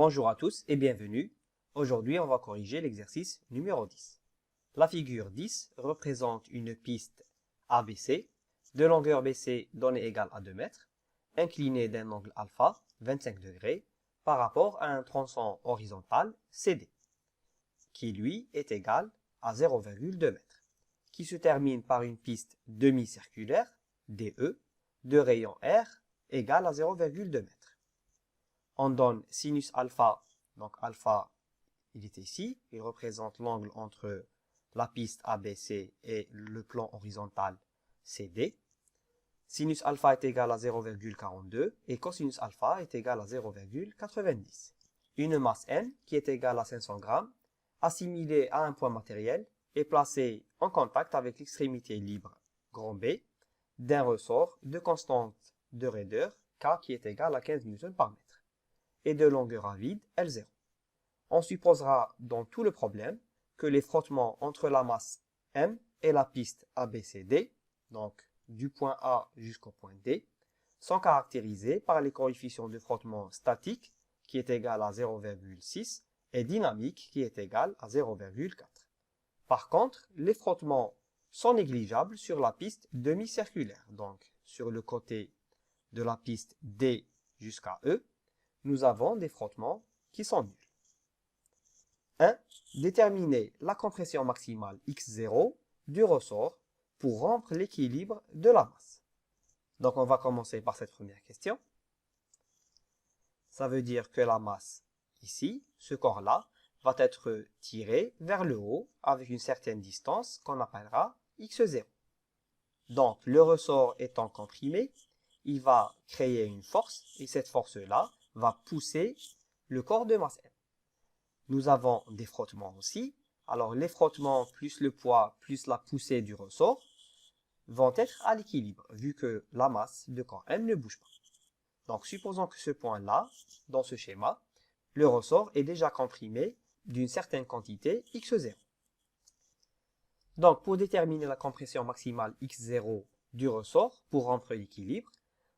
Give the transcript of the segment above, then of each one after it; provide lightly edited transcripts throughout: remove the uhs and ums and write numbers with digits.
Bonjour à tous et bienvenue. Aujourd'hui, on va corriger l'exercice numéro 10. La figure 10 représente une piste ABC de longueur BC donnée égale à 2 mètres, inclinée d'un angle alpha, 25 degrés, par rapport à un tronçon horizontal CD, qui lui est égal à 0,2 m, qui se termine par une piste demi-circulaire, DE, de rayon R égale à 0,2 m. On donne sinus alpha, donc alpha, il est ici, il représente l'angle entre la piste ABC et le plan horizontal CD. Sinus alpha est égal à 0,42 et cosinus alpha est égal à 0,90. Une masse M qui est égale à 500 grammes, assimilée à un point matériel, est placée en contact avec l'extrémité libre, grand B, d'un ressort de constante de raideur K qui est égal à 15 N par mètre et de longueur à vide L0. On supposera dans tout le problème que les frottements entre la masse M et la piste ABCD, donc du point A jusqu'au point D, sont caractérisés par les coefficients de frottement statique qui est égal à 0,6 et dynamique qui est égal à 0,4. Par contre, les frottements sont négligeables sur la piste demi-circulaire, donc sur le côté de la piste D jusqu'à E, nous avons des frottements qui sont nuls. 1. Déterminer la compression maximale x0 du ressort pour rompre l'équilibre de la masse. Donc on va commencer par cette première question. Ça veut dire que la masse, ici, ce corps-là, va être tiré vers le haut avec une certaine distance qu'on appellera x0. Donc le ressort étant comprimé, il va créer une force et cette force-là va pousser le corps de masse M. Nous avons des frottements aussi. Alors les frottements plus le poids plus la poussée du ressort vont être à l'équilibre vu que la masse de corps M ne bouge pas. Donc supposons que ce point-là, dans ce schéma, le ressort est déjà comprimé d'une certaine quantité x0. Donc pour déterminer la compression maximale x0 du ressort pour rompre l'équilibre,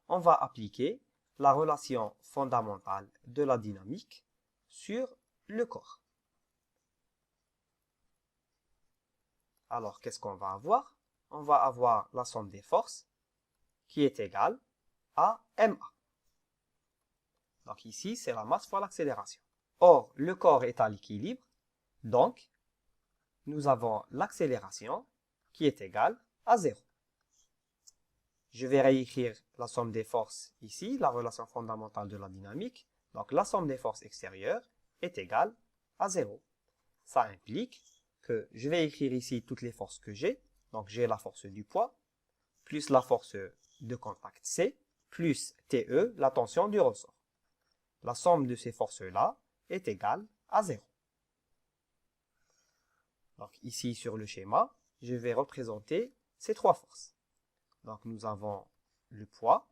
on va appliquer la relation fondamentale de la dynamique sur le corps. Alors, qu'est-ce qu'on va avoir? On va avoir la somme des forces qui est égale à MA. Donc ici, c'est la masse fois l'accélération. Or, le corps est à l'équilibre, donc nous avons l'accélération qui est égale à 0. Je vais réécrire la somme des forces ici, la relation fondamentale de la dynamique. Donc la somme des forces extérieures est égale à 0. Ça implique que je vais écrire ici toutes les forces que j'ai. Donc j'ai la force du poids, plus la force de contact C, plus TE, la tension du ressort. La somme de ces forces-là est égale à 0. Donc ici sur le schéma, je vais représenter ces trois forces. Donc nous avons le poids.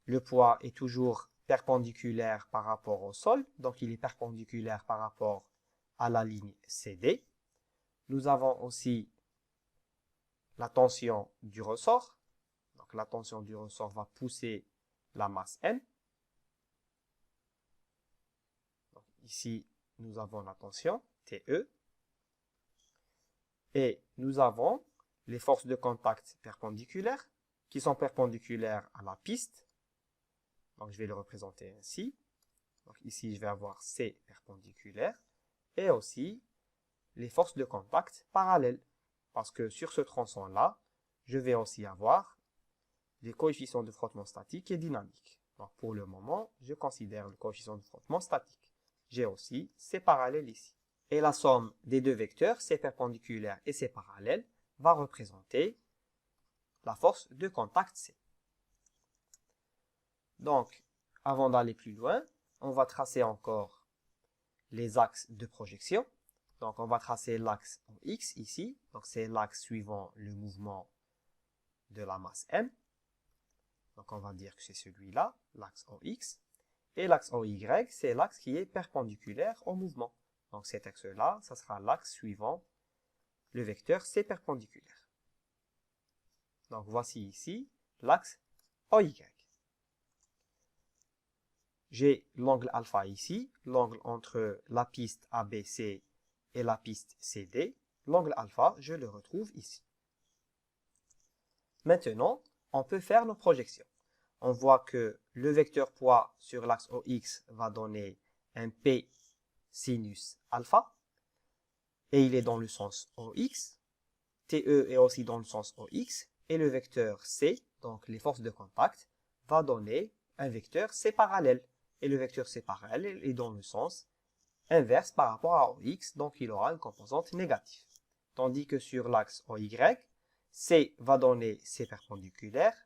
Le poids est toujours perpendiculaire par rapport au sol, donc il est perpendiculaire par rapport à la ligne CD. Nous avons aussi la tension du ressort. Donc la tension du ressort va pousser la masse M. Donc, ici, nous avons la tension TE. Et nous avons les forces de contact perpendiculaires qui sont perpendiculaires à la piste. Donc je vais le représenter ainsi. Donc ici, je vais avoir C perpendiculaire et aussi les forces de contact parallèles. Parce que sur ce tronçon-là, je vais aussi avoir les coefficients de frottement statique et dynamique. Donc pour le moment, je considère le coefficient de frottement statique. J'ai aussi C parallèle ici. Et la somme des deux vecteurs, C perpendiculaire et C parallèle, va représenter la force de contact C. Donc, avant d'aller plus loin, on va tracer encore les axes de projection. Donc, on va tracer l'axe en X ici. Donc, c'est l'axe suivant le mouvement de la masse M. Donc, on va dire que c'est celui-là, l'axe en X. Et l'axe en Y, c'est l'axe qui est perpendiculaire au mouvement. Donc, cet axe-là, ça sera l'axe suivant le vecteur C perpendiculaire. Donc, voici ici l'axe OY. j'ai l'angle alpha ici, l'angle entre la piste ABC et la piste CD. L'angle alpha, je le retrouve ici. Maintenant, on peut faire nos projections. On voit que le vecteur poids sur l'axe OX va donner un P sinus alpha, et il est dans le sens OX. TE est aussi dans le sens OX, et le vecteur C, donc les forces de contact, va donner un vecteur C parallèle. Et le vecteur C parallèle est dans le sens inverse par rapport à OX, donc il aura une composante négative. Tandis que sur l'axe OY, C va donner C perpendiculaire,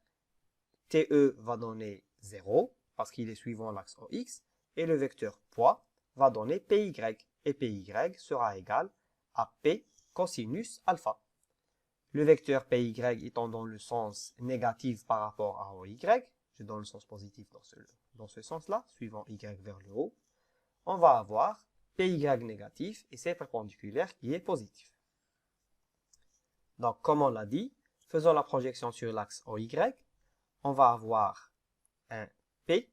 TE va donner 0, parce qu'il est suivant l'axe OX, et le vecteur poids va donner PY, et PY sera égal à P cosinus alpha. Le vecteur PY étant dans le sens négatif par rapport à OY, je donne le sens positif dans ce sens-là, suivant Y vers le haut, on va avoir PY négatif et C perpendiculaire qui est positif. Donc, comme on l'a dit, faisons la projection sur l'axe OY, on va avoir un P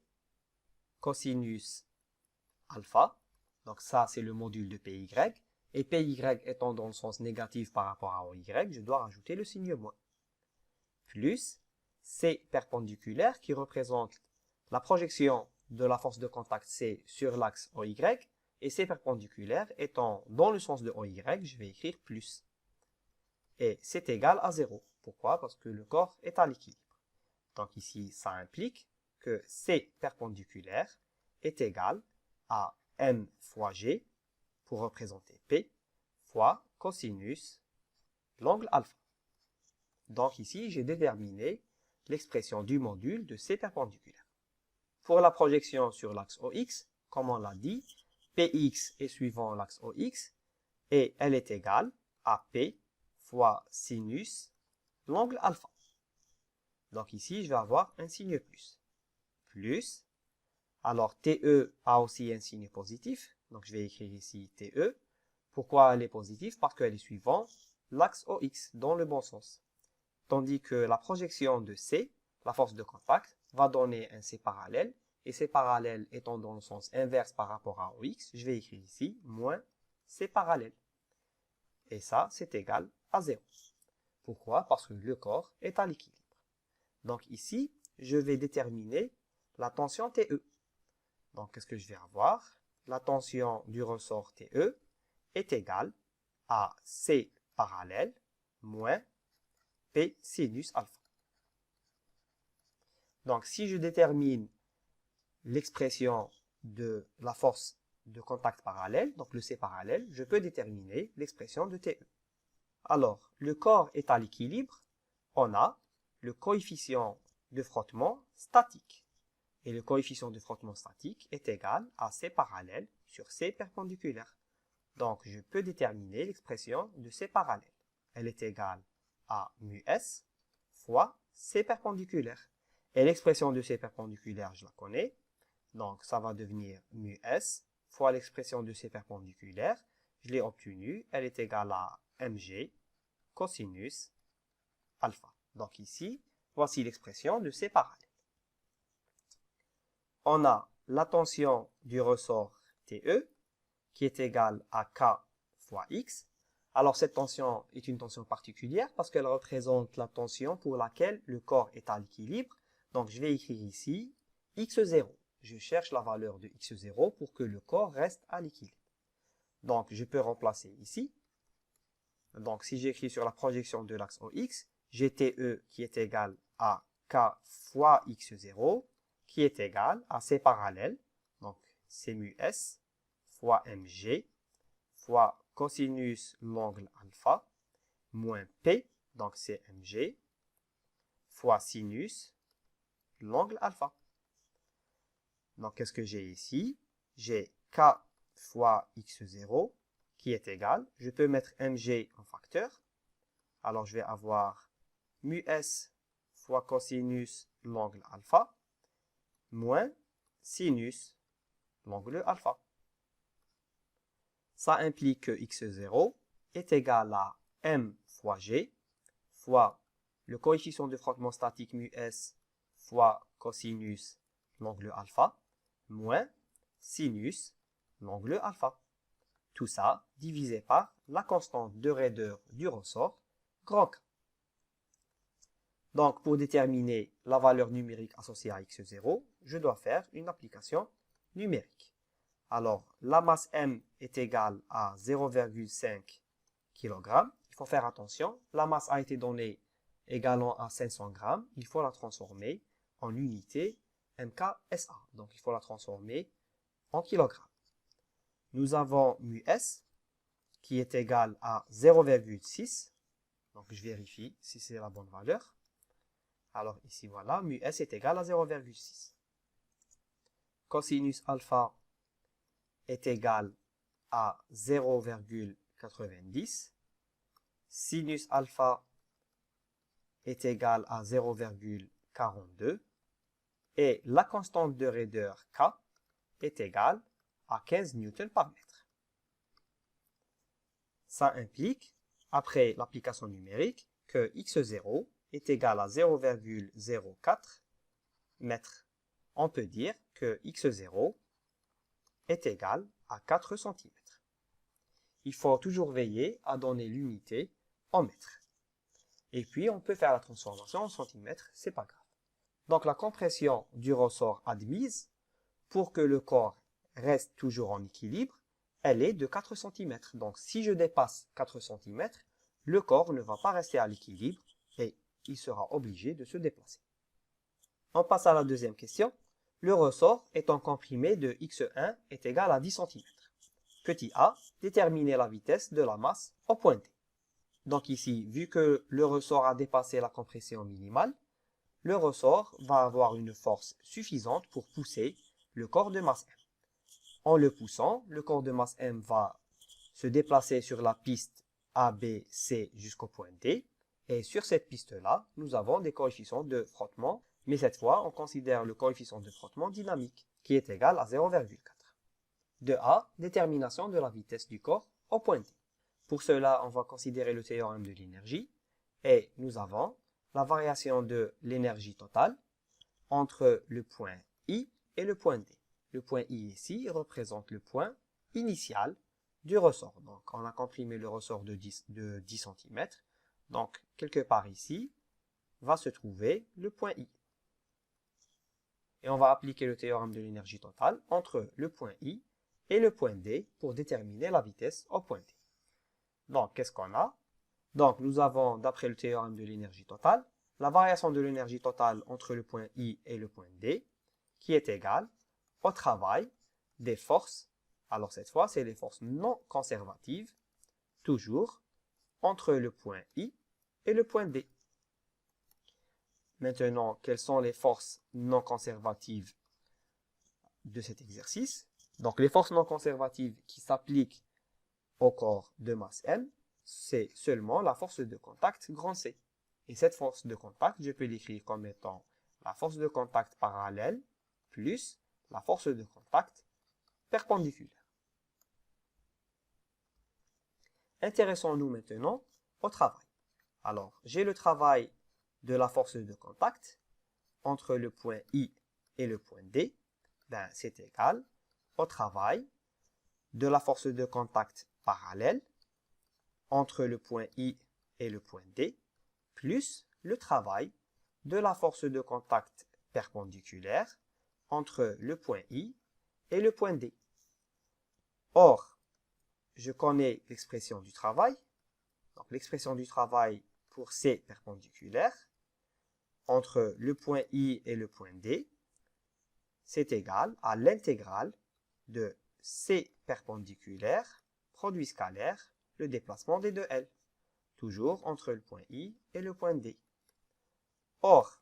cosinus alpha, donc ça c'est le module de PY, et PY étant dans le sens négatif par rapport à OY, je dois rajouter le signe moins. Plus C perpendiculaire qui représente la projection de la force de contact C sur l'axe OY, et C perpendiculaire étant dans le sens de OY, je vais écrire plus. Et c'est égal à 0. Pourquoi? Parce que le corps est à l'équilibre. Donc ici, ça implique que C perpendiculaire est égal à M fois G, pour représenter P, fois cosinus l'angle alpha. Donc ici, j'ai déterminé l'expression du module de C perpendiculaire. Pour la projection sur l'axe OX, comme on l'a dit, PX est suivant l'axe OX, et elle est égale à P fois sinus l'angle alpha. Donc ici, je vais avoir un signe plus. Plus, alors TE a aussi un signe positif, donc je vais écrire ici TE. Pourquoi elle est positive? Parce qu'elle est suivant l'axe OX, dans le bon sens. Tandis que la projection de C, la force de contact, va donner un C parallèle, et C parallèle étant dans le sens inverse par rapport à OX, je vais écrire ici moins C parallèle. Et ça, c'est égal à 0. Pourquoi? Parce que le corps est à l'équilibre. Donc ici, je vais déterminer la tension TE. Donc, qu'est-ce que je vais avoir? La tension du ressort TE est égale à C parallèle moins P sinus alpha. Donc, si je détermine l'expression de la force de contact parallèle, donc le C parallèle, je peux déterminer l'expression de TE. Alors, le corps est à l'équilibre, on a le coefficient de frottement statique. Et le coefficient de frottement statique est égal à C parallèle sur C perpendiculaire. Donc, je peux déterminer l'expression de C parallèle. Elle est égale à mu S fois C perpendiculaire. Et l'expression de C perpendiculaire, je la connais. Donc, ça va devenir mu S fois l'expression de C perpendiculaire. Je l'ai obtenue. Elle est égale à mg cosinus alpha. Donc ici, voici l'expression de C parallèle. On a la tension du ressort TE qui est égale à K fois X. Alors cette tension est une tension particulière parce qu'elle représente la tension pour laquelle le corps est à l'équilibre. Donc je vais écrire ici X0. Je cherche la valeur de X0 pour que le corps reste à l'équilibre. Donc je peux remplacer ici. Donc si j'écris sur la projection de l'axe OX, j'ai TE qui est égal à K fois X0 qui est égal à C parallèle, donc c'est mu S fois mg fois cosinus l'angle alpha moins P, donc c'est mg, fois sinus l'angle alpha. Donc qu'est-ce que j'ai ici? J'ai K fois X0 qui est égal, je peux mettre mg en facteur, alors je vais avoir mu S fois cosinus l'angle alpha moins sinus l'angle alpha. Ça implique que x0 est égal à m fois g fois le coefficient de frottement statique mu s fois cosinus l'angle alpha moins sinus l'angle alpha. Tout ça divisé par la constante de raideur du ressort, grand K. Donc, pour déterminer la valeur numérique associée à x0, je dois faire une application numérique. Alors, la masse M est égale à 0,5 kg. Il faut faire attention, la masse a été donnée égalant à 500 g. Il faut la transformer en unité MKSA. Donc, il faut la transformer en kg. Nous avons mu S qui est égal à 0,6. Donc, je vérifie si c'est la bonne valeur. Alors, ici, voilà, mu S est égal à 0,6. Cosinus alpha est égal à 0,90. Sinus alpha est égal à 0,42. Et la constante de raideur K est égale à 15 newtons par mètre. Ça implique, après l'application numérique, que x0 est égal à 0,04 mètres. On peut dire que x0 est égal à 4 cm. Il faut toujours veiller à donner l'unité en mètres. Et puis, on peut faire la transformation en centimètres, c'est pas grave. Donc, la compression du ressort admise, pour que le corps reste toujours en équilibre, elle est de 4 cm. Donc, si je dépasse 4 cm, le corps ne va pas rester à l'équilibre et il sera obligé de se déplacer. On passe à la deuxième question. Le ressort étant comprimé de x1 est égal à 10 cm. Petit a, déterminer la vitesse de la masse au point D. Donc ici, vu que le ressort a dépassé la compression minimale, le ressort va avoir une force suffisante pour pousser le corps de masse M. En le poussant, le corps de masse M va se déplacer sur la piste ABC jusqu'au point D. Et sur cette piste-là, nous avons des coefficients de frottement. Mais cette fois, on considère le coefficient de frottement dynamique, qui est égal à 0,4. De A, détermination de la vitesse du corps au point D. Pour cela, on va considérer le théorème de l'énergie. Et nous avons la variation de l'énergie totale entre le point I et le point D. Le point I ici représente le point initial du ressort. Donc, on a comprimé le ressort de 10 cm. Donc, quelque part ici, va se trouver le point I. Et on va appliquer le théorème de l'énergie totale entre le point I et le point D pour déterminer la vitesse au point D. Donc, qu'est-ce qu'on a? Donc, nous avons, d'après le théorème de l'énergie totale, la variation de l'énergie totale entre le point I et le point D, qui est égale au travail des forces. Alors, cette fois, c'est les forces non conservatives, toujours, entre le point I et le point D. Maintenant, quelles sont les forces non conservatives de cet exercice? Donc, les forces non conservatives qui s'appliquent au corps de masse M, c'est seulement la force de contact grand C. Et cette force de contact, je peux l'écrire comme étant la force de contact parallèle plus la force de contact perpendiculaire. Intéressons-nous maintenant au travail. Alors, j'ai le travail de la force de contact entre le point I et le point D. Ben, c'est égal au travail de la force de contact parallèle entre le point I et le point D, plus le travail de la force de contact perpendiculaire entre le point I et le point D. Or, je connais l'expression du travail. Donc, l'expression du travail pour C perpendiculaire entre le point I et le point D, c'est égal à l'intégrale de C perpendiculaire, produit scalaire, le déplacement des deux L, toujours entre le point I et le point D. Or,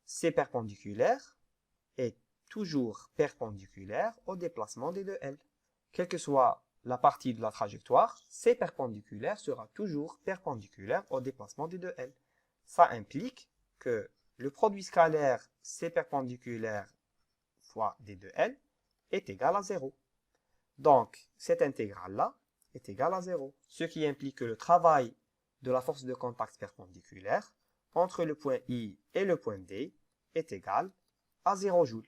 C perpendiculaire est toujours perpendiculaire au déplacement des deux L. Quelle que soit la partie de la trajectoire, C perpendiculaire sera toujours perpendiculaire au déplacement des deux L. Ça implique que le produit scalaire C perpendiculaire fois d de L est égal à 0. Donc, cette intégrale-là est égale à 0. Ce qui implique que le travail de la force de contact perpendiculaire entre le point I et le point D est égal à 0 joule.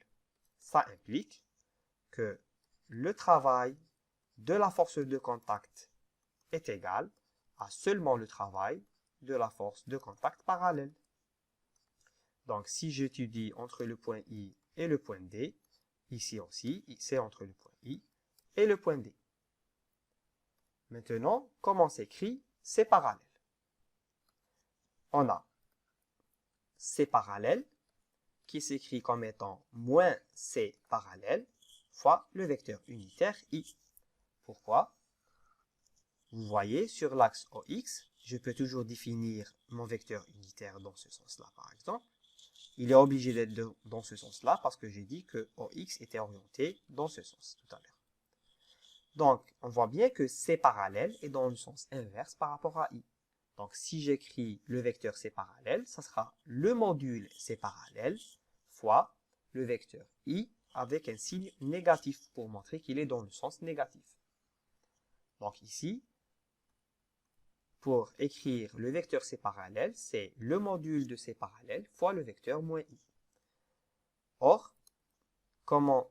ça implique que le travail de la force de contact est égal à seulement le travail de la force de contact parallèle. Donc, si j'étudie entre le point I et le point D, ici aussi, c'est entre le point I et le point D. Maintenant, comment s'écrit C parallèle? On a C parallèle qui s'écrit comme étant moins C parallèle fois le vecteur unitaire I. Pourquoi? Vous voyez, sur l'axe OX, je peux toujours définir mon vecteur unitaire dans ce sens-là, par exemple. Il est obligé d'être dans ce sens-là parce que j'ai dit que OX était orienté dans ce sens tout à l'heure. Donc, on voit bien que C parallèle est dans le sens inverse par rapport à I. Donc, si j'écris le vecteur C parallèle, ça sera le module C parallèle fois le vecteur I avec un signe négatif pour montrer qu'il est dans le sens négatif. Donc ici, pour écrire le vecteur C parallèle, c'est le module de C parallèle fois le vecteur moins I. Or, comment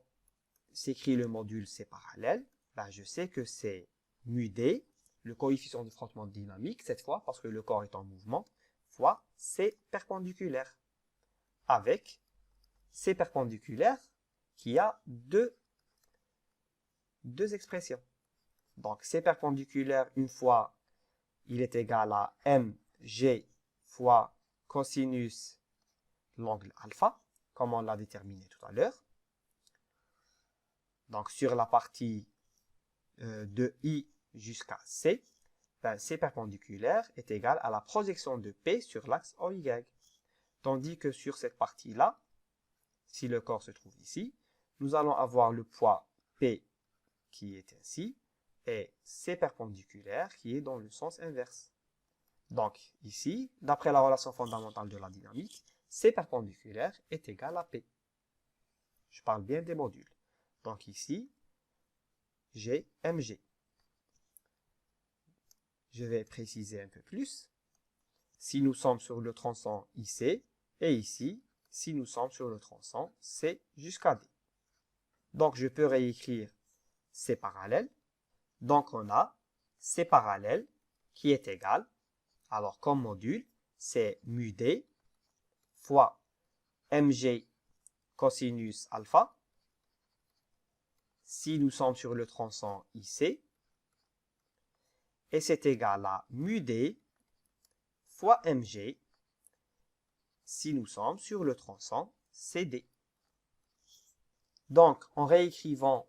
s'écrit le module C parallèle? Ben, je sais que c'est mu D, le coefficient de frottement dynamique, cette fois, parce que le corps est en mouvement, fois C perpendiculaire, avec C perpendiculaire qui a deux expressions. Donc, C perpendiculaire, une fois, il est égal à mg fois cosinus l'angle alpha, comme on l'a déterminé tout à l'heure. Donc, sur la partie de I jusqu'à C, ben, C perpendiculaire est égal à la projection de P sur l'axe OY. Tandis que sur cette partie-là, si le corps se trouve ici, nous allons avoir le poids P qui est ainsi, et C perpendiculaire qui est dans le sens inverse. Donc ici, d'après la relation fondamentale de la dynamique, C perpendiculaire est égal à P. Je parle bien des modules. Donc ici, j'ai mg. Je vais préciser un peu plus. Si nous sommes sur le tronçon IC, et ici, si nous sommes sur le tronçon C jusqu'à D. Donc je peux réécrire C parallèle. Donc on a C parallèle qui est égal, alors comme module, c'est mu D fois mg cosinus alpha. Si nous sommes sur le tronçon IC, et c'est égal à mu D fois mg si nous sommes sur le tronçon CD. Donc, en réécrivant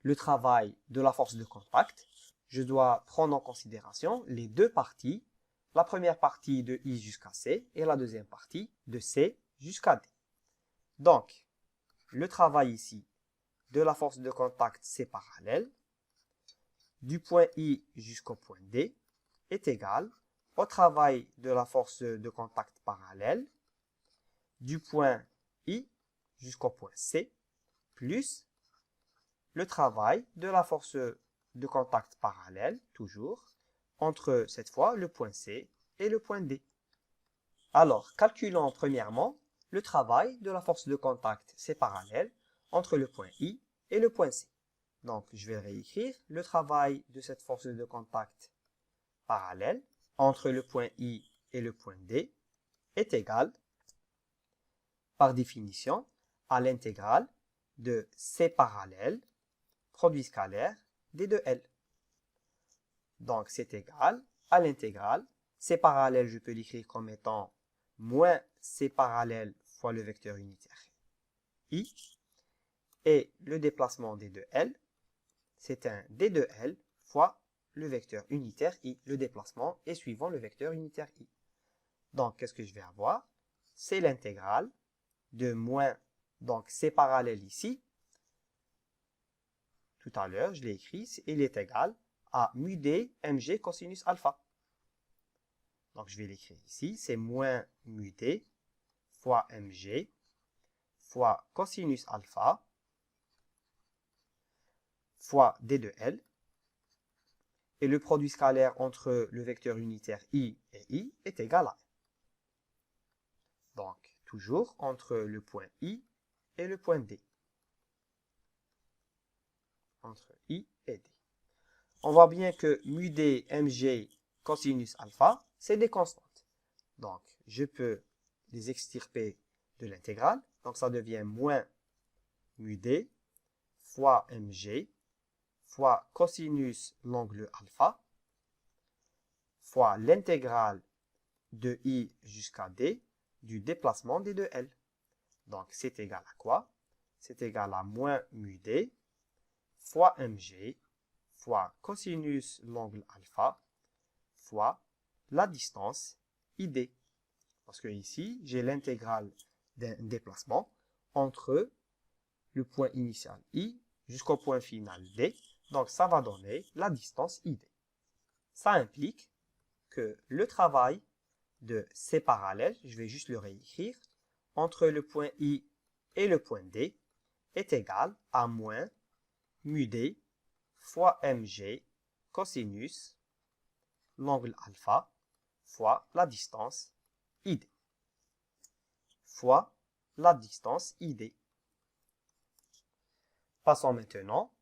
le travail de la force de contact, je dois prendre en considération les deux parties, la première partie de I jusqu'à C et la deuxième partie de C jusqu'à D. Donc, le travail ici de la force de contact C parallèle, du point I jusqu'au point D, est égal au travail de la force de contact parallèle, du point I jusqu'au point C, plus le travail de la force de contact parallèle, toujours, entre cette fois le point C et le point D. Alors, calculons premièrement le travail de la force de contact C parallèle entre le point I et le point C. Donc, je vais réécrire le travail de cette force de contact parallèle entre le point I et le point D est égal, par définition, à l'intégrale de C parallèle, produit scalaire, d de L. Donc, c'est égal à l'intégrale. C parallèle, je peux l'écrire comme étant moins C parallèle fois le vecteur unitaire I. Et le déplacement d de L, c'est un d de L fois le vecteur unitaire I. Le déplacement est suivant le vecteur unitaire I. Donc, qu'est-ce que je vais avoir? C'est l'intégrale de moins, donc C parallèle ici. Tout à l'heure, je l'ai écrit, il est égal à mu d mg cosinus alpha. Donc, je vais l'écrire ici, c'est moins mu d fois mg fois cosinus alpha fois d de L. Et le produit scalaire entre le vecteur unitaire I et I est égal à 1. Donc, toujours entre le point I et le point D. entre I et D. On voit bien que mu D, mg, cosinus alpha, c'est des constantes. Donc, je peux les extirper de l'intégrale. Donc, ça devient moins mu D fois mg fois cosinus l'angle alpha fois l'intégrale de I jusqu'à D du déplacement des deux L. Donc, c'est égal à quoi? C'est égal à moins mu D fois mg fois cosinus l'angle alpha fois la distance ID. Parce que ici, j'ai l'intégrale d'un déplacement entre le point initial I jusqu'au point final D. Donc, ça va donner la distance ID. Ça implique que le travail de C parallèle, je vais juste le réécrire, entre le point I et le point D est égal à moins mu D fois mg cosinus l'angle alpha fois la distance ID fois la distance ID. Passons maintenant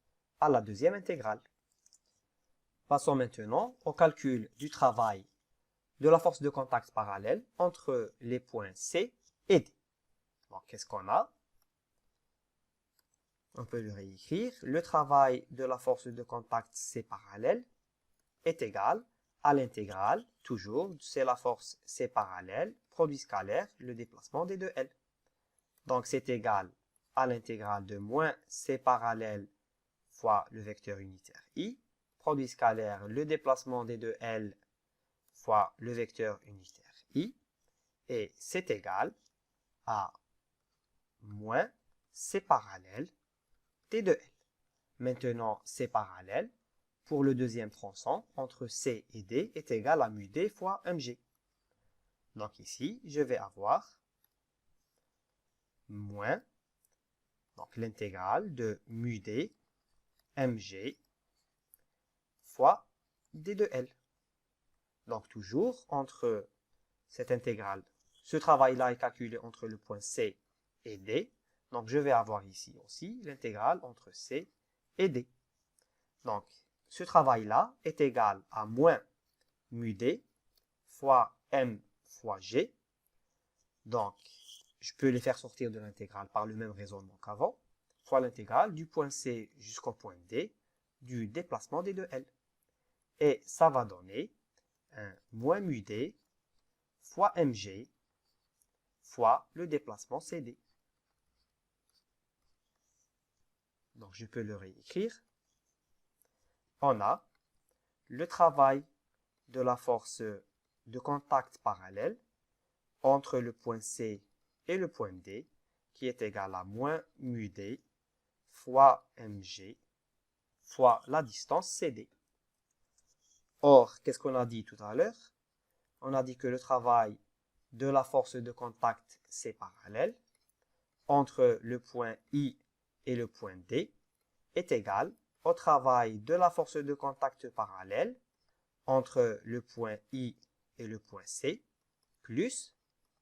à la deuxième intégrale. Passons maintenant au calcul du travail de la force de contact parallèle entre les points C et D. Donc, qu'est-ce qu'on a? On peut le réécrire. Le travail de la force de contact C parallèle est égal à l'intégrale, toujours, c'est la force C parallèle, produit scalaire, le déplacement des deux L. Donc, c'est égal à l'intégrale de moins C parallèle fois le vecteur unitaire I, produit scalaire, le déplacement des deux L fois le vecteur unitaire I, et c'est égal à moins C parallèle des deux L. Maintenant, C parallèle, pour le deuxième tronçon, entre C et D, est égal à mu D fois mg. Donc ici, je vais avoir moins, donc l'intégrale de mu D mg fois d de L. Donc toujours, entre cette intégrale, ce travail-là est calculé entre le point C et D. Donc je vais avoir ici aussi l'intégrale entre C et D. Donc, ce travail-là est égal à moins mu D fois M fois G. Donc, je peux les faire sortir de l'intégrale par le même raisonnement qu'avant, fois l'intégrale du point C jusqu'au point D du déplacement des deux L. Et ça va donner un moins mu D fois mg fois le déplacement CD. Donc, je peux le réécrire. On a le travail de la force de contact parallèle entre le point C et le point D, qui est égal à moins mu D fois mg fois la distance CD. Or, qu'est-ce qu'on a dit tout à l'heure? On a dit que le travail de la force de contact C parallèle entre le point I et le point D est égal au travail de la force de contact parallèle entre le point I et le point C, plus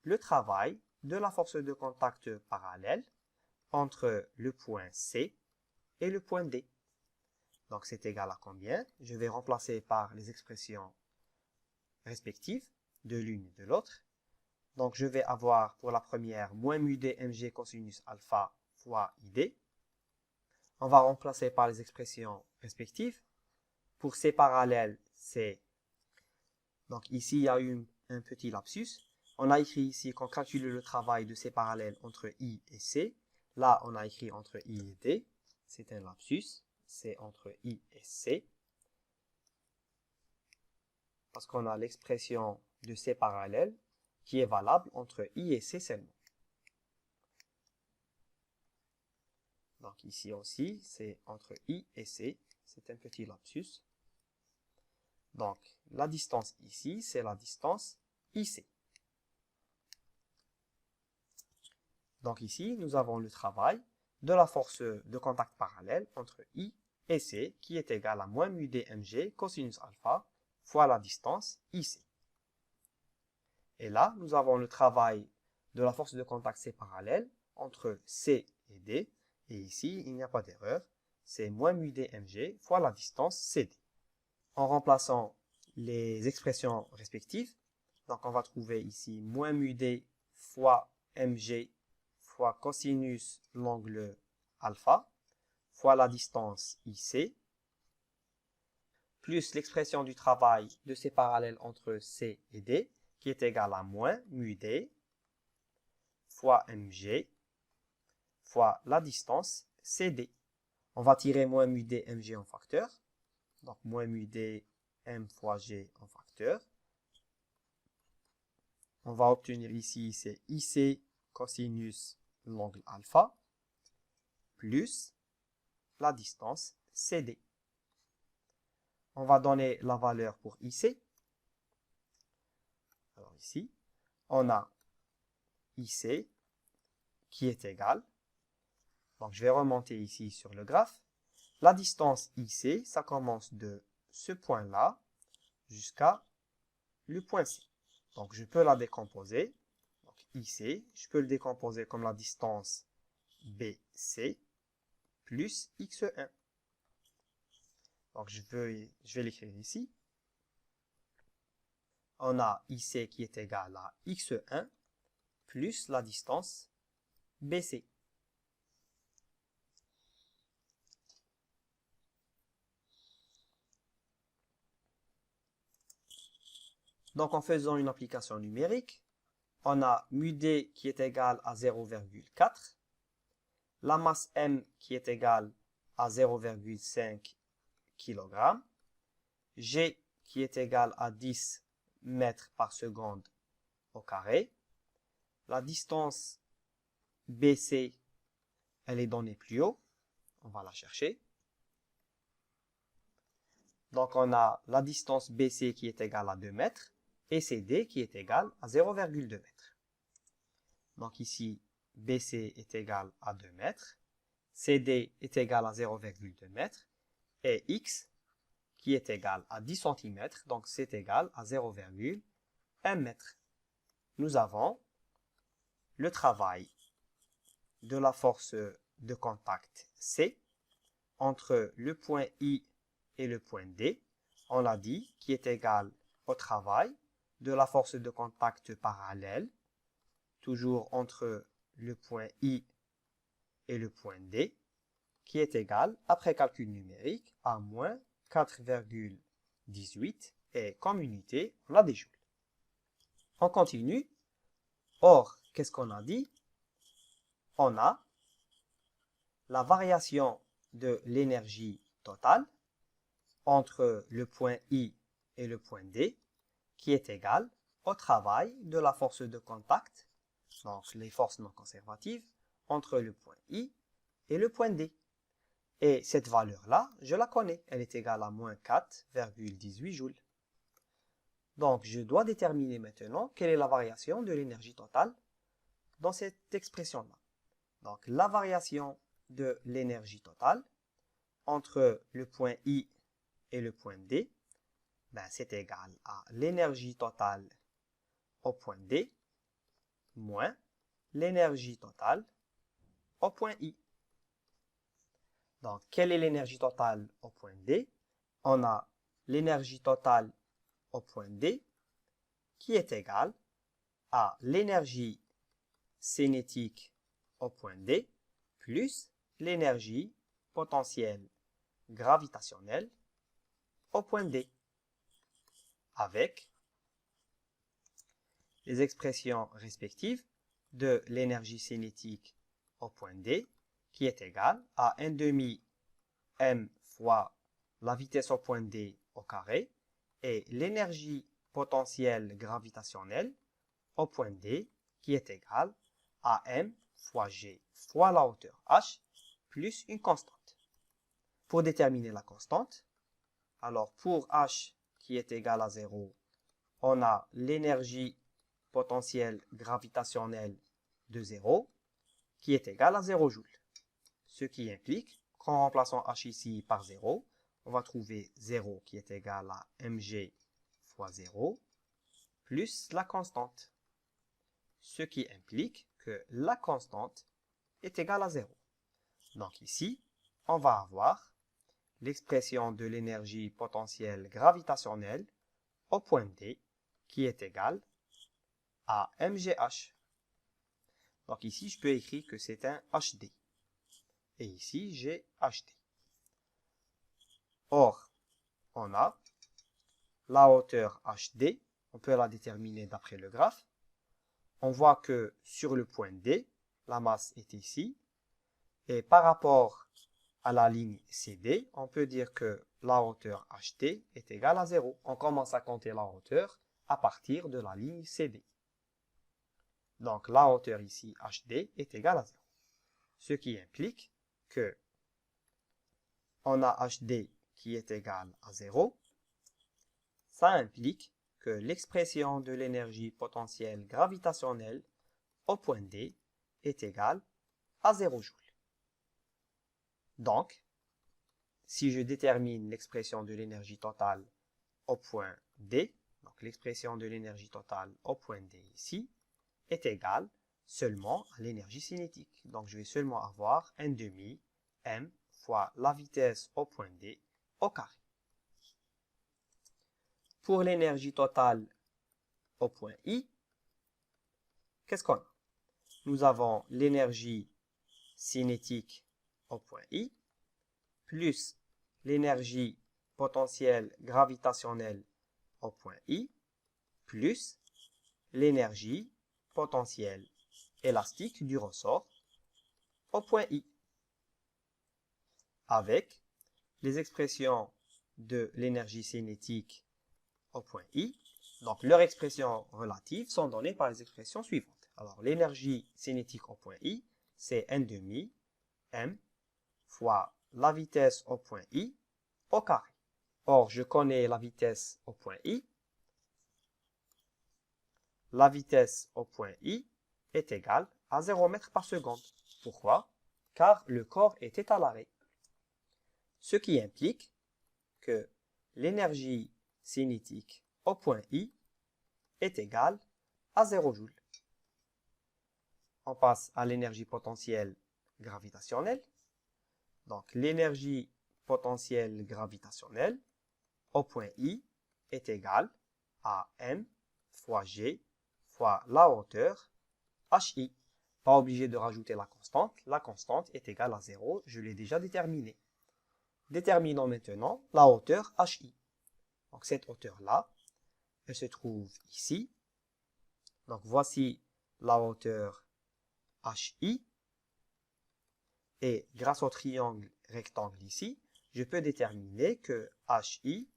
le travail de la force de contact parallèle entre le point C et le point D. Donc, c'est égal à combien? Je vais remplacer par les expressions respectives de l'une et de l'autre. Donc, je vais avoir pour la première moins mu D mg cosinus alpha fois ID. On va remplacer par les expressions respectives. Pour C parallèle, c'est... Donc, ici, il y a eu un petit lapsus. On a écrit ici qu'on calcule le travail de C parallèle entre I et C. Là, on a écrit entre I et D. C'est un lapsus. C'est entre I et C. Parce qu'on a l'expression de C parallèle qui est valable entre I et C seulement. Donc ici aussi, c'est entre I et C. C'est un petit lapsus. Donc, la distance ici, c'est la distance IC. Donc ici, nous avons le travail de la force de contact parallèle entre I et C qui est égal à moins mu D mg cosinus alpha fois la distance IC. Et là, nous avons le travail de la force de contact C parallèle entre C et D. Et ici, il n'y a pas d'erreur. c'est moins mu d mg fois la distance cd. En remplaçant les expressions respectives, donc on va trouver ici moins mu d fois mg fois cosinus l'angle alpha fois la distance ic, plus l'expression du travail de ces parallèles entre C et D, qui est égal à moins mu D fois mg fois la distance CD. On va tirer moins mu D mg en facteur, donc moins mu D m fois g en facteur. On va obtenir ici, c'est IC cosinus l'angle alpha, plus la distance CD. On va donner la valeur pour IC. Alors ici, on a IC qui est égal. Donc je vais remonter ici sur le graphe. La distance IC, ça commence de ce point-là jusqu'à le point C. Donc je peux la décomposer. Donc IC, je peux le décomposer comme la distance BC plus X1. Donc je vais l'écrire ici. On a IC qui est égal à X1 plus la distance BC. Donc en faisant une application numérique, on a mu D qui est égal à 0,4, la masse M qui est égale à 0,5 kg, G qui est égal à 10 mètres par seconde au carré, la distance BC, elle est donnée plus haut, on va la chercher. Donc on a la distance BC qui est égale à 2 mètres et CD qui est égal à 0,2 mètres. Donc ici, BC est égal à 2 mètres, CD est égal à 0,2 mètres et X qui est égal à 10 cm, donc c'est égal à 0,1 mètre. Nous avons le travail de la force de contact C entre le point I et le point D, on l'a dit, qui est égal au travail de la force de contact parallèle, toujours entre le point I et le point D, qui est égal, après calcul numérique, à moins 4,18 et comme unité, on a des joules. On continue. Or, qu'est-ce qu'on a dit? On a la variation de l'énergie totale entre le point I et le point D, qui est égale au travail de la force de contact, donc les forces non conservatives, entre le point I et le point D. Et cette valeur-là, je la connais, elle est égale à moins 4,18 joules. Donc, je dois déterminer maintenant quelle est la variation de l'énergie totale dans cette expression-là. Donc, la variation de l'énergie totale entre le point I et le point D, c'est égal à l'énergie totale au point D moins l'énergie totale au point I. Donc, quelle est l'énergie totale au point D? On a l'énergie totale au point D qui est égale à l'énergie cinétique au point D plus l'énergie potentielle gravitationnelle au point D avec les expressions respectives de l'énergie cinétique au point D qui est égale à 1 demi m fois la vitesse au point D au carré et l'énergie potentielle gravitationnelle au point D qui est égale à m fois g fois la hauteur h plus une constante. Pour déterminer la constante, alors pour h qui est égal à 0, on a l'énergie potentielle gravitationnelle de 0 qui est égale à 0 joule. Ce qui implique qu'en remplaçant h ici par 0, on va trouver 0 qui est égal à mg fois 0 plus la constante. Ce qui implique que la constante est égale à 0. Donc ici, on va avoir l'expression de l'énergie potentielle gravitationnelle au point D qui est égale à mgh. Donc ici, je peux écrire que c'est un HD. Et ici, j'ai HD. Or, on a la hauteur HD, on peut la déterminer d'après le graphe. On voit que sur le point D, la masse est ici. Et par rapport à la ligne CD, on peut dire que la hauteur HD est égale à 0. On commence à compter la hauteur à partir de la ligne CD. Donc la hauteur ici HD est égale à 0. Ce qui implique que on a HD qui est égal à 0. Ça implique que l'expression de l'énergie potentielle gravitationnelle au point D est égale à 0 joule. Donc, si je détermine l'expression de l'énergie totale au point D, donc l'expression de l'énergie totale au point D ici, est égale seulement à l'énergie cinétique. Donc, je vais seulement avoir 1 demi m fois la vitesse au point D au carré. Pour l'énergie totale au point I, qu'est-ce qu'on a? Nous avons l'énergie cinétique au point I, plus l'énergie potentielle gravitationnelle au point I, plus l'énergie potentielle élastique du ressort au point I, avec les expressions de l'énergie cinétique au point I. Donc, leurs expressions relatives sont données par les expressions suivantes. Alors, l'énergie cinétique au point I, c'est 1 demi m fois la vitesse au point I au carré. Or, je connais la vitesse au point I. La vitesse au point I est égale à 0 mètres par seconde. Pourquoi? Car le corps était à l'arrêt. Ce qui implique que l'énergie cinétique au point I est égale à 0 joule. On passe à l'énergie potentielle gravitationnelle. Donc, l'énergie potentielle gravitationnelle au point I est égale à m fois g fois la hauteur hi. Pas obligé de rajouter la constante. La constante est égale à 0. Je l'ai déjà déterminée. Déterminons maintenant la hauteur hi. Donc, cette hauteur-là, elle se trouve ici. Donc, voici la hauteur hi. Et grâce au triangle rectangle ici, je peux déterminer que hi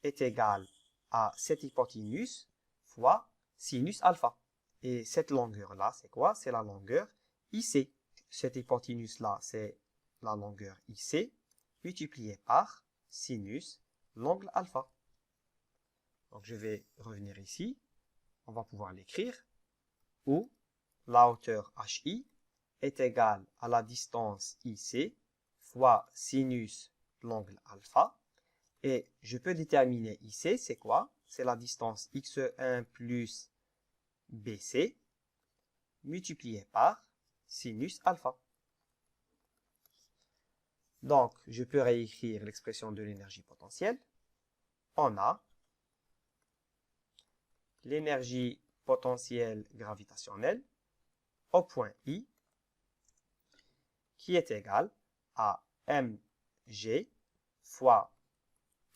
est égal à cette hypoténuse fois sinus alpha. Et cette longueur-là, c'est quoi? C'est la longueur IC. Cette hypoténuse-là, c'est la longueur IC multipliée par sinus l'angle alpha. Donc, je vais revenir ici. On va pouvoir l'écrire. Où la hauteur hi est égale à la distance IC fois sinus l'angle alpha. Et je peux déterminer IC, c'est quoi? C'est la distance x1 plus BC multiplié par sinus alpha. Donc, je peux réécrire l'expression de l'énergie potentielle. On a l'énergie potentielle gravitationnelle au point I qui est égale à mg fois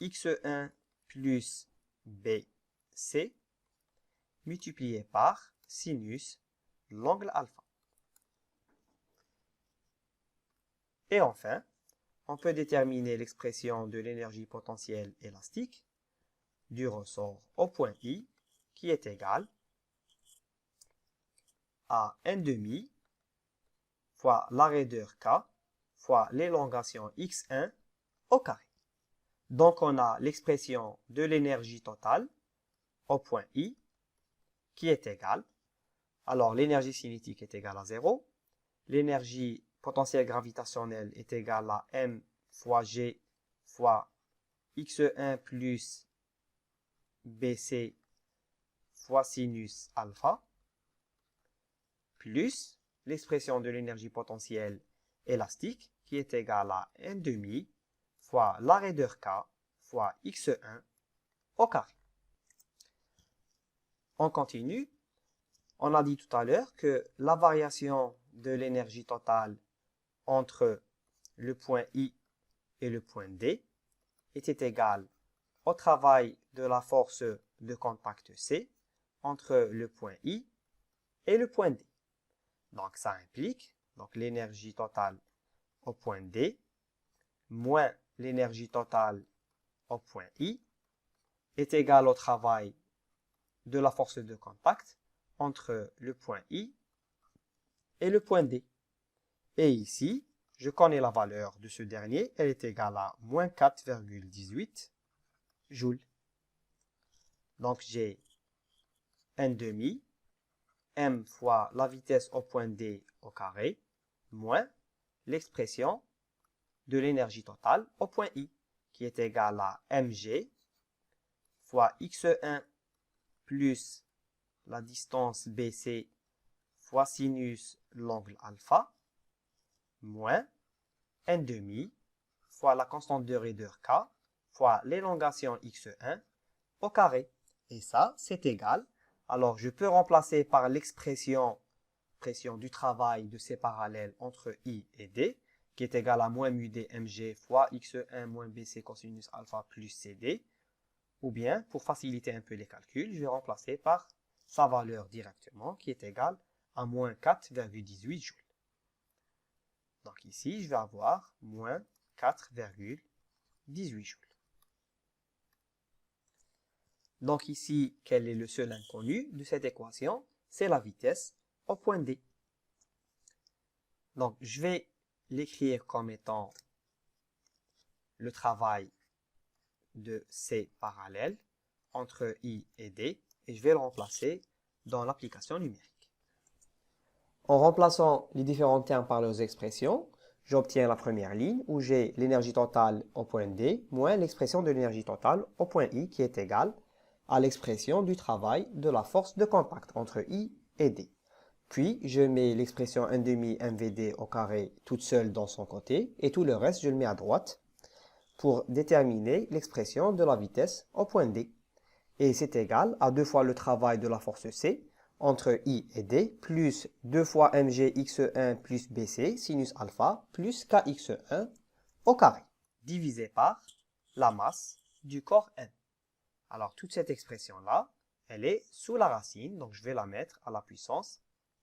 x1 plus bc multiplié par sinus l'angle alpha. Et enfin, on peut déterminer l'expression de l'énergie potentielle élastique du ressort au point I qui est égale à 1 demi fois la raideur k fois l'élongation x1 au carré. Donc on a l'expression de l'énergie totale au point I qui est égale, alors l'énergie cinétique est égale à 0, l'énergie potentielle gravitationnelle est égale à m fois g fois x1 plus bc fois sinus alpha, plus l'expression de l'énergie potentielle élastique qui est égal à 1 demi fois la raideur K fois x1 au carré. On continue. On a dit tout à l'heure que la variation de l'énergie totale entre le point I et le point D était égale au travail de la force de contact C entre le point I et le point D. Donc ça implique l'énergie totale au point D moins l'énergie totale au point I est égale au travail de la force de contact entre le point I et le point D. Et ici, je connais la valeur de ce dernier, elle est égale à moins 4,18 joules. Donc j'ai 1 demi, m fois la vitesse au point D au carré, moins l'expression de l'énergie totale au point I, qui est égale à mg fois x1 plus la distance BC fois sinus l'angle alpha, moins 1 demi fois la constante de raideur K fois l'élongation x1 au carré. Et ça, c'est égal. Alors, je peux remplacer par l'expression du travail de ces parallèles entre I et D, qui est égal à moins mu d mg fois x1 moins bc cosinus alpha plus cd. Ou bien, pour faciliter un peu les calculs, je vais remplacer par sa valeur directement, qui est égale à moins 4,18 joules. Donc ici, je vais avoir moins 4,18 joules. Donc ici, quel est le seul inconnu de cette équation? C'est la vitesse au point D. Donc je vais l'écrire comme étant le travail de C parallèle entre I et D, et je vais le remplacer dans l'application numérique. En remplaçant les différents termes par leurs expressions, j'obtiens la première ligne où j'ai l'énergie totale au point D moins l'expression de l'énergie totale au point I qui est égale à l'expression du travail de la force de contact entre I et D. Puis, je mets l'expression 1 demi mvd au carré toute seule dans son côté et tout le reste, je le mets à droite pour déterminer l'expression de la vitesse au point D. Et c'est égal à 2 fois le travail de la force C entre I et D, plus 2 fois mg x1 plus bc sinus alpha plus kx1 au carré, divisé par la masse du corps M. Alors, toute cette expression-là, elle est sous la racine, donc je vais la mettre à la puissance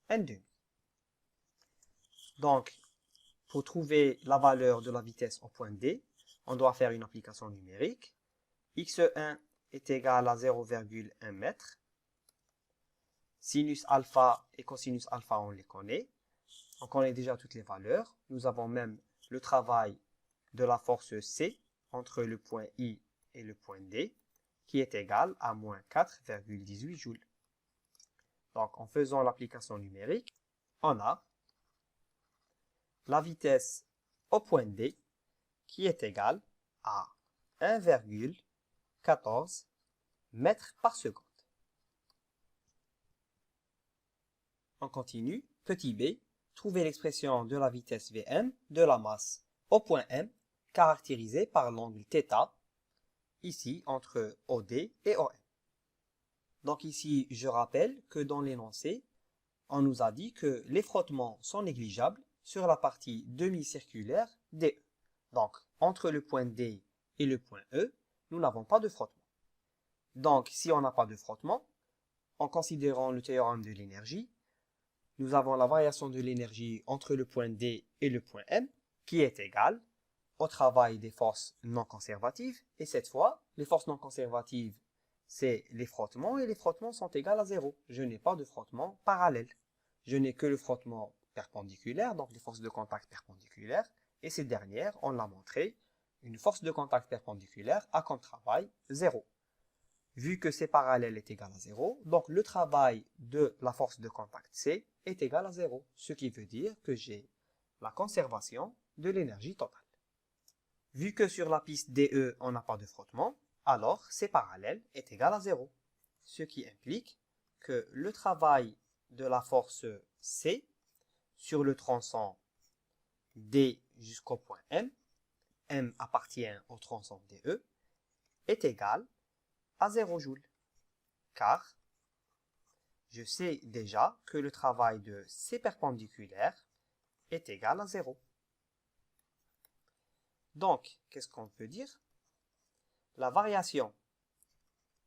n demi. Donc, pour trouver la valeur de la vitesse au point D, on doit faire une application numérique. x1 est égal à 0,1 mètre. Sinus alpha et cosinus alpha, on les connaît. On connaît déjà toutes les valeurs. Nous avons même le travail de la force C entre le point I et le point D, qui est égal à moins 4,18 joules. Donc, en faisant l'application numérique, on a la vitesse au point D qui est égale à 1,14 mètres par seconde. On continue. Petit b, trouver l'expression de la vitesse Vm de la masse au point M, caractérisée par l'angle θ, ici entre OD et OM. Donc ici, je rappelle que dans l'énoncé, on nous a dit que les frottements sont négligeables sur la partie demi-circulaire DE. Donc, entre le point D et le point E, nous n'avons pas de frottement. Donc, si on n'a pas de frottement, en considérant le théorème de l'énergie, nous avons la variation de l'énergie entre le point D et le point M, qui est égale au travail des forces non conservatives. Et cette fois, les forces non conservatives, c'est les frottements, et les frottements sont égaux à 0. Je n'ai pas de frottement parallèle. Je n'ai que le frottement perpendiculaire, donc les forces de contact perpendiculaires, et ces dernières, on l'a montré, une force de contact perpendiculaire a comme travail 0. Vu que C parallèle est égal à 0, donc le travail de la force de contact C est égal à 0, ce qui veut dire que j'ai la conservation de l'énergie totale. Vu que sur la piste DE, on n'a pas de frottement, alors C parallèle est égal à 0, ce qui implique que le travail de la force C sur le tronçon D jusqu'au point M appartient au tronçon DE, est égal à 0 joule. Car je sais déjà que le travail de C perpendiculaire est égal à 0. Donc, qu'est-ce qu'on peut dire? La variation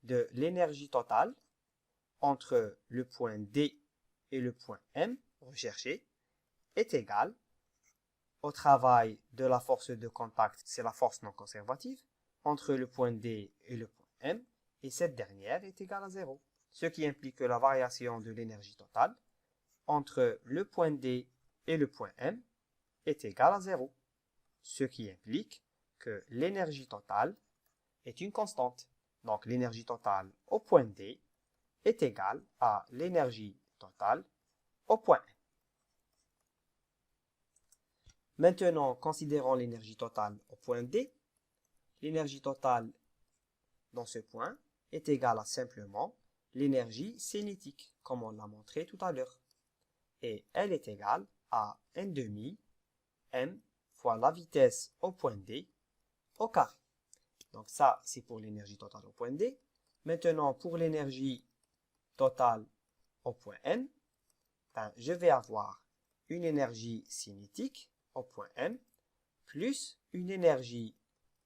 de l'énergie totale entre le point D et le point M recherché est égale au travail de la force de contact, c'est la force non conservative, entre le point D et le point M, et cette dernière est égale à 0. Ce qui implique que la variation de l'énergie totale entre le point D et le point M est égale à 0. Ce qui implique que l'énergie totale est une constante. Donc l'énergie totale au point D est égale à l'énergie totale au point M. Maintenant, considérons l'énergie totale au point D. L'énergie totale dans ce point est égale à simplement l'énergie cinétique, comme on l'a montré tout à l'heure. Et elle est égale à 1/2 m fois la vitesse au point D au carré. Donc ça, c'est pour l'énergie totale au point D. Maintenant, pour l'énergie totale au point M, je vais avoir une énergie cinétique au point M plus une énergie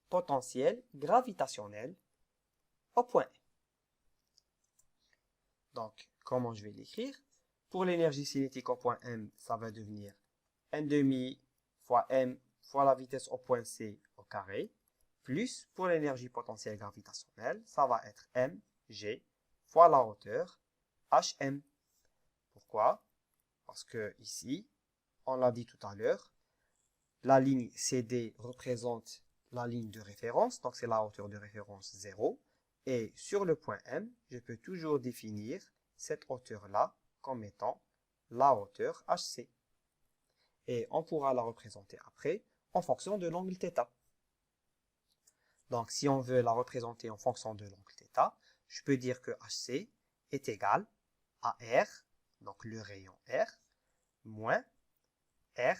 potentielle gravitationnelle au point M. Donc, comment je vais l'écrire? Pour l'énergie cinétique au point M, ça va devenir 1/2 fois m fois la vitesse au point C au carré, plus pour l'énergie potentielle gravitationnelle, ça va être mg fois la hauteur hm. Pourquoi? Parce que ici, on l'a dit tout à l'heure, la ligne CD représente la ligne de référence, donc c'est la hauteur de référence 0. Et sur le point M, je peux toujours définir cette hauteur-là comme étant la hauteur HC. Et on pourra la représenter après en fonction de l'angle θ. Donc si on veut la représenter en fonction de l'angle θ, je peux dire que HC est égal à R, donc le rayon R, moins R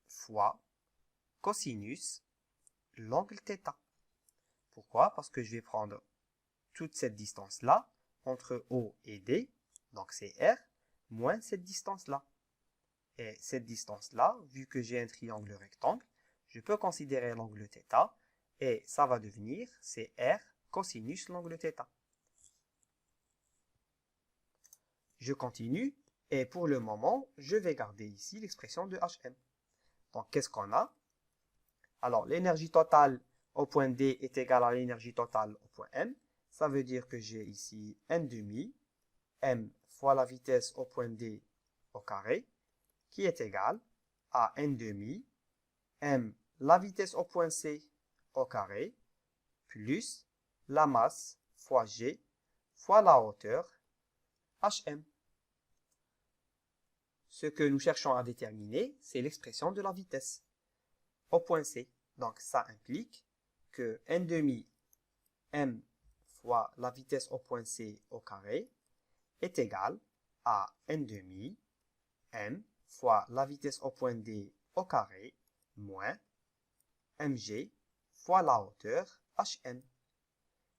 fois cosinus l'angle θ. Pourquoi? Parce que je vais prendre toute cette distance-là entre O et D, donc c'est R, moins cette distance-là. Et cette distance-là, vu que j'ai un triangle rectangle, je peux considérer l'angle θ, et ça va devenir, c'est R cosinus l'angle θ. Je continue, et pour le moment, je vais garder ici l'expression de Hm. Donc, qu'est-ce qu'on a? Alors, l'énergie totale au point D est égale à l'énergie totale au point M. Ça veut dire que j'ai ici 1/2 m fois la vitesse au point D au carré, qui est égal à 1/2 m la vitesse au point C au carré, plus la masse fois G fois la hauteur hm. Ce que nous cherchons à déterminer, c'est l'expression de la vitesse au point C. Donc ça implique que 1/2 m fois la vitesse au point C au carré est égal à 1/2 m fois la vitesse au point D au carré moins mg fois la hauteur hm.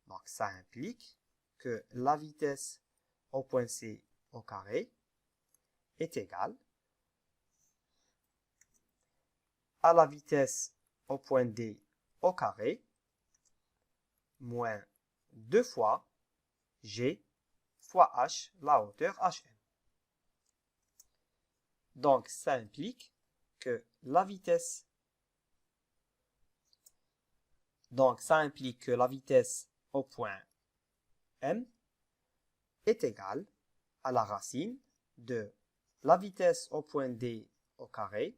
Donc ça implique que la vitesse au point C au carré est égale à la vitesse au point D au carré moins 2 fois g fois h, la hauteur hm. Donc ça implique que la vitesse au point M est égale à la racine de la vitesse au point D au carré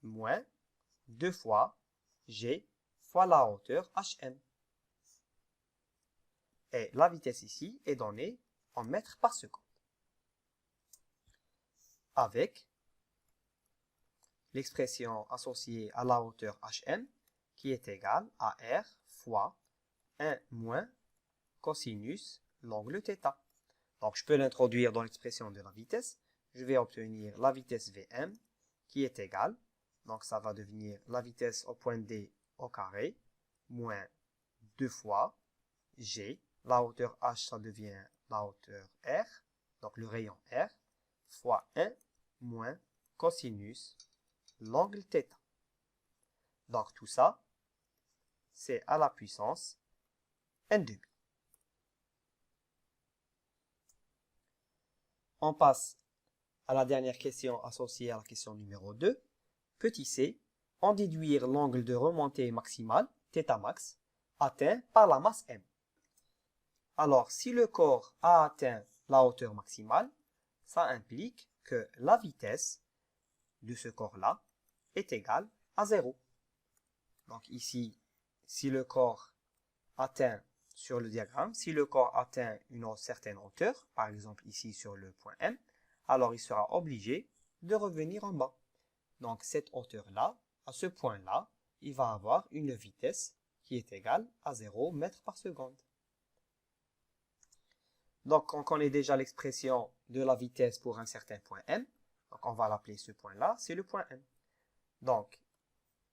moins 2 fois g fois la hauteur hm. Et la vitesse ici est donnée en mètres par seconde. Avec l'expression associée à la hauteur hm qui est égale à r fois 1 moins cosinus l'angle θ. Donc je peux l'introduire dans l'expression de la vitesse. Je vais obtenir la vitesse Vm qui est égale Donc, ça va devenir la vitesse au point D au carré, moins 2 fois G. La hauteur H, ça devient la hauteur R, donc le rayon R, fois 1 moins cosinus l'angle θ. Donc, tout ça, c'est à la puissance n². On passe à la dernière question associée à la question numéro 2. Petit c, en déduire l'angle de remontée maximale, θ max, atteint par la masse m. Alors, si le corps a atteint la hauteur maximale, ça implique que la vitesse de ce corps-là est égale à 0. Donc ici, si le corps atteint, sur le diagramme, si le corps atteint une certaine hauteur, par exemple ici sur le point M, alors il sera obligé de revenir en bas. Donc cette hauteur-là, à ce point-là, il va avoir une vitesse qui est égale à 0 mètres par seconde. Donc on connaît déjà l'expression de la vitesse pour un certain point M. Donc on va l'appeler ce point-là, c'est le point M. Donc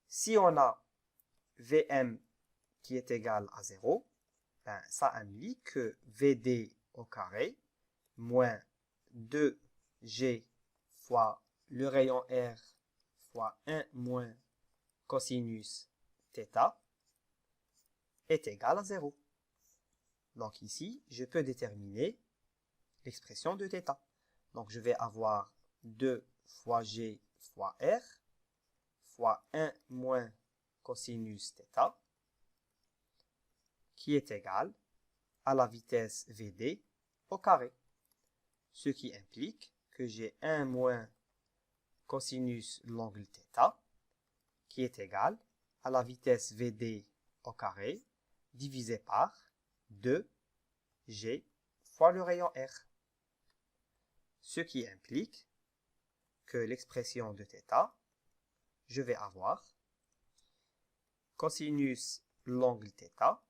si on a Vm qui est égal à 0, ben, ça indique que Vd au carré moins 2G fois le rayon R fois 1 moins cosinus θ est égal à 0. Donc ici, je peux déterminer l'expression de θ. Donc je vais avoir 2 fois G fois R fois 1 moins cosinus θ qui est égal à la vitesse Vd au carré. Ce qui implique que j'ai 1 moins cosinus l'angle θ qui est égal à la vitesse Vd au carré divisé par 2G fois le rayon R. Ce qui implique que l'expression de θ, je vais avoir cosinus l'angle θ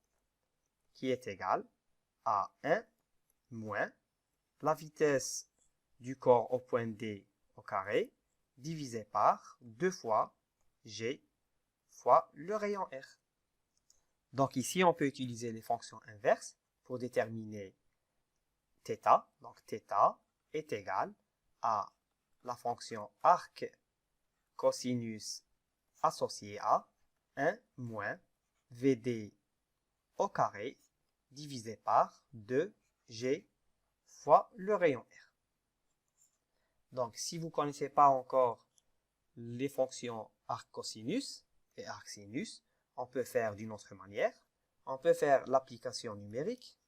qui est égal à 1 moins la vitesse du corps au point D au carré divisé par 2 fois G fois le rayon R. Donc ici, on peut utiliser les fonctions inverses pour déterminer θ. Donc θ est égal à la fonction arc cosinus associé à 1 moins Vd au carré divisé par 2G fois le rayon R. Donc, si vous ne connaissez pas encore les fonctions arc-cosinus et arc-sinus, on peut faire d'une autre manière. On peut faire l'application numérique.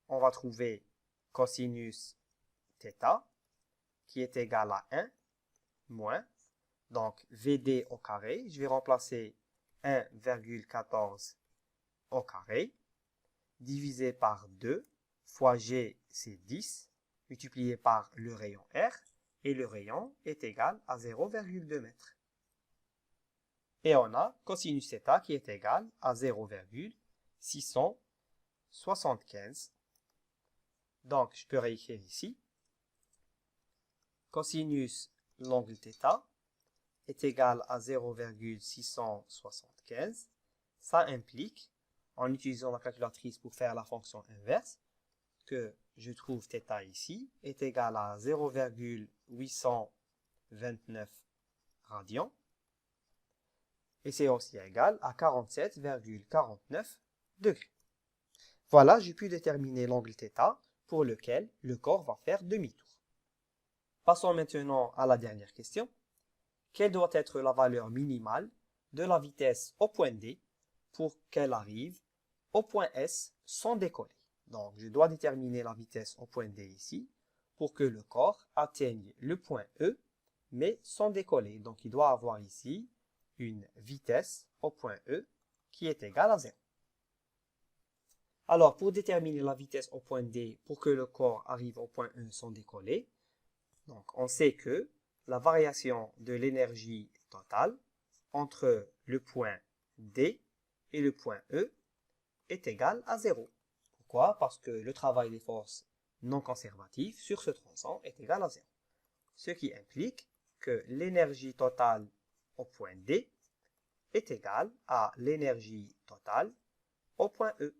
On va trouver cosinus θ qui est égal à 1 moins, donc Vd au carré, je vais remplacer 1,14 au carré, divisé par 2, fois G, c'est 10, multiplié par le rayon R, et le rayon est égal à 0,2 m. Et on a cosinus θ qui est égal à 0,675. Donc, je peux réécrire ici. Cosinus l'angle θ est égal à 0,675. Ça implique, en utilisant la calculatrice pour faire la fonction inverse, que je trouve θ ici est égal à 0,829 radians. Et c'est aussi égal à 47,49 degrés. Voilà, j'ai pu déterminer l'angle θ pour lequel le corps va faire demi-tour. Passons maintenant à la dernière question. Quelle doit être la valeur minimale de la vitesse au point D pour qu'elle arrive au point S sans décoller? Donc, je dois déterminer la vitesse au point D ici pour que le corps atteigne le point E, mais sans décoller. Donc, il doit avoir ici une vitesse au point E qui est égale à 0. Alors, pour déterminer la vitesse au point D pour que le corps arrive au point E sans décoller, donc on sait que la variation de l'énergie totale entre le point D et le point E est égale à 0. Pourquoi? Parce que le travail des forces non conservatives sur ce tronçon est égal à 0. Ce qui implique que l'énergie totale au point D est égal à l'énergie totale au point E.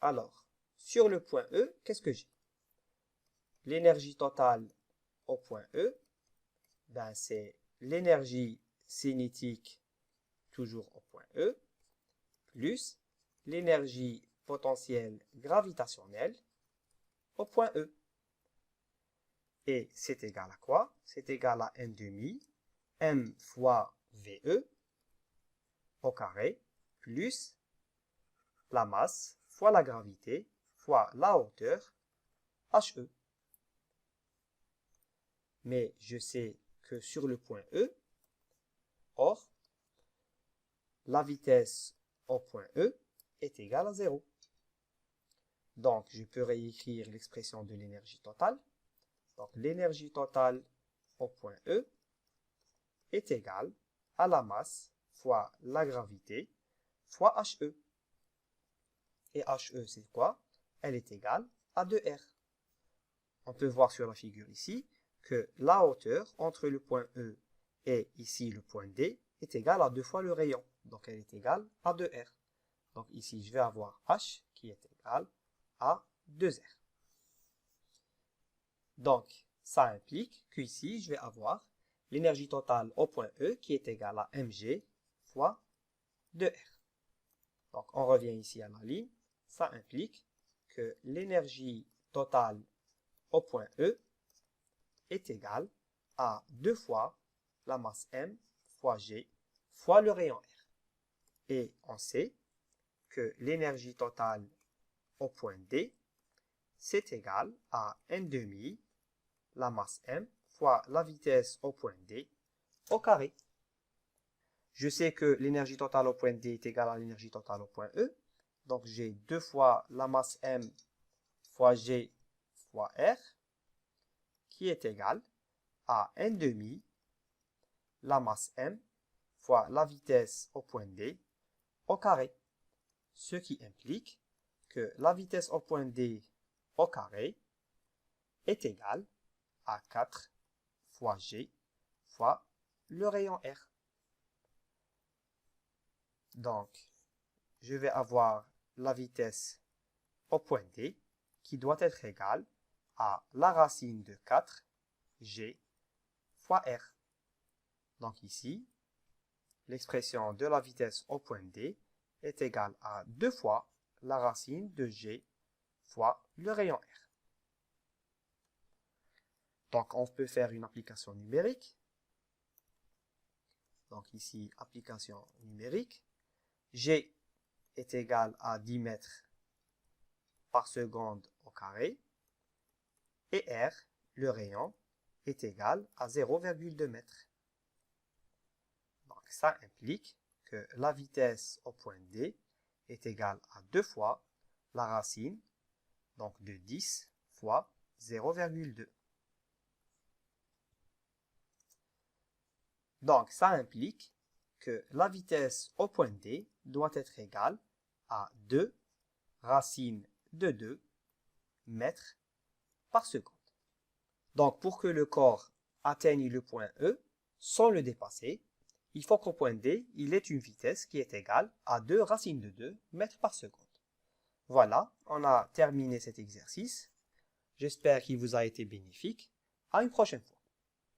Alors, sur le point E, qu'est-ce que j'ai? L'énergie totale au point E, ben c'est l'énergie cinétique toujours au point E, plus l'énergie potentielle gravitationnelle au point E. Et c'est égal à quoi? C'est égal à m demi, m fois VE au carré, plus la masse fois la gravité fois la hauteur, HE. Mais je sais que sur le point E, or, la vitesse au point E est égale à 0. Donc, je peux réécrire l'expression de l'énergie totale. Donc, l'énergie totale au point E est égale à la masse fois la gravité fois HE. Et HE, c'est quoi? Elle est égale à 2R. On peut voir sur la figure ici que la hauteur entre le point E et ici le point D est égale à 2 fois le rayon. Donc, elle est égale à 2R. Donc, ici, je vais avoir H qui est égal à 2R. Donc, ça implique qu'ici, je vais avoir l'énergie totale au point E qui est égale à mg fois 2R. Donc, on revient ici à la ligne. Ça implique que l'énergie totale au point E est égale à 2 fois la masse m fois g fois le rayon R. Et on sait que l'énergie totale au point D, c'est égal à n demi la masse m fois la vitesse au point D au carré. Je sais que l'énergie totale au point D est égale à l'énergie totale au point E. Donc, j'ai 2 fois la masse m fois g fois R qui est égale à n demi la masse m fois la vitesse au point D au carré. Ce qui implique que la vitesse au point D au carré est égale à 4 fois g fois le rayon R. Donc, je vais avoir la vitesse au point D qui doit être égale à la racine de 4 g fois R. Donc ici, l'expression de la vitesse au point D est égale à 2 fois la racine de g fois le rayon R. Donc on peut faire une application numérique. Donc ici, application numérique. G est égal à 10 mètres par seconde au carré. Et R, le rayon, est égal à 0,2 mètres. Donc ça implique que la vitesse au point D est égale à 2 fois la racine, donc de 10 fois 0,2. Donc ça implique que la vitesse au point D doit être égale à 2 racine de 2 mètres par seconde. Donc pour que le corps atteigne le point E sans le dépasser, il faut qu'au point D, il ait une vitesse qui est égale à 2 racine de 2 mètres par seconde. Voilà, on a terminé cet exercice. J'espère qu'il vous a été bénéfique. À une prochaine fois.